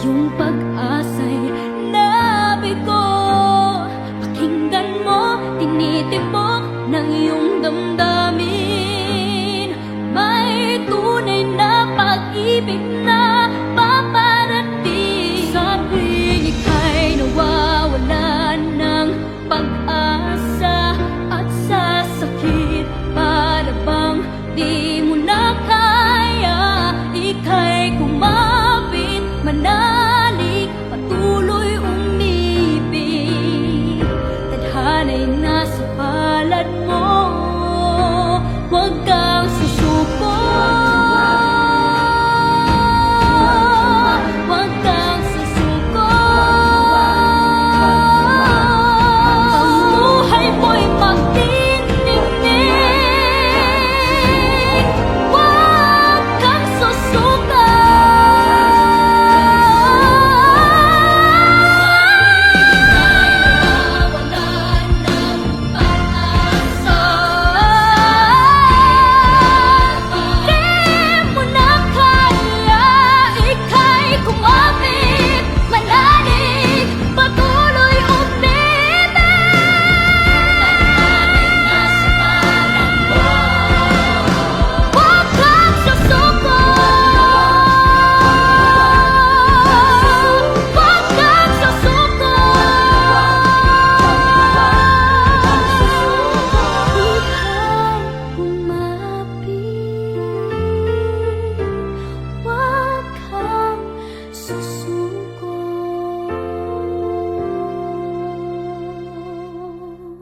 iyong pag-asa'y nabigo. Pakinggan mo, tinitibok ng iyong damdamin. May tunay na pag-ibig na paparating. Sa tuwing ika'y nawawalan ng pag-asa at sa sakit, para bang di mo na kaya, ika'y kumapit, manalig, patuloy umibig. Tadhana'y nasa palad mo, huwag kang susuko. Huwag kang susuko. Ang buhay mo'y magtiningning, huwag kang susuko. Nawawalan ng pag-asa, di mo na kaya, ika'y kumapit, manalig, patuloy umibig. Nasa palad mo, huwag kang susuko. Huwag kang susuko. Ika'y kumapit, huwag kang susuko.